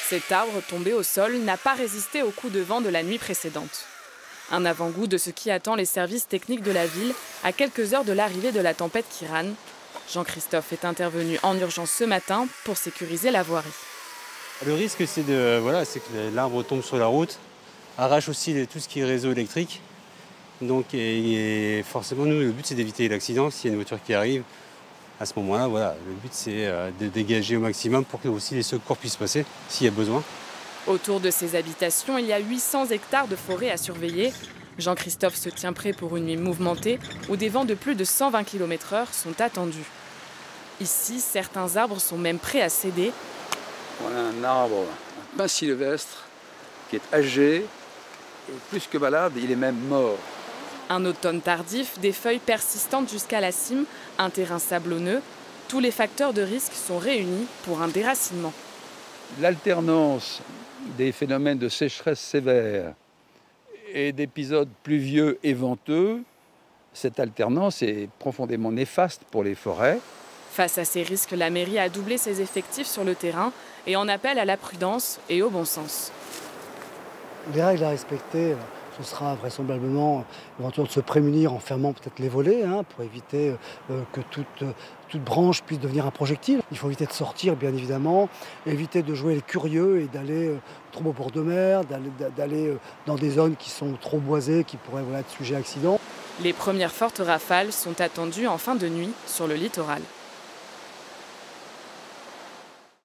Cet arbre tombé au sol n'a pas résisté aux coups de vent de la nuit précédente. Un avant-goût de ce qui attend les services techniques de la ville à quelques heures de l'arrivée de la tempête Kiran. Jean-Christophe est intervenu en urgence ce matin pour sécuriser la voirie. Le risque, c'est que l'arbre tombe sur la route, arrache aussi tout ce qui est réseau électrique. Donc, et forcément, nous, le but, c'est d'éviter l'accident. S'il y a une voiture qui arrive, à ce moment-là, le but, c'est de dégager au maximum pour que aussi les secours puissent passer, s'il y a besoin. Autour de ces habitations, il y a 800 hectares de forêt à surveiller. Jean-Christophe se tient prêt pour une nuit mouvementée où des vents de plus de 120 km/h sont attendus. Ici, certains arbres sont même prêts à céder. On a un arbre, un pin sylvestre, qui est âgé, et plus que malade, il est même mort. Un automne tardif, des feuilles persistantes jusqu'à la cime, un terrain sablonneux. Tous les facteurs de risque sont réunis pour un déracinement. L'alternance des phénomènes de sécheresse sévère et d'épisodes pluvieux et venteux, cette alternance est profondément néfaste pour les forêts. Face à ces risques, la mairie a doublé ses effectifs sur le terrain et en appelle à la prudence et au bon sens. Les règles à respecter, ce sera vraisemblablement éventuellement de se prémunir en fermant peut-être les volets pour éviter que toute branche puisse devenir un projectile. Il faut éviter de sortir, bien évidemment, éviter de jouer les curieux et d'aller trop au bord de mer, d'aller dans des zones qui sont trop boisées, qui pourraient être sujets à accident. Les premières fortes rafales sont attendues en fin de nuit sur le littoral.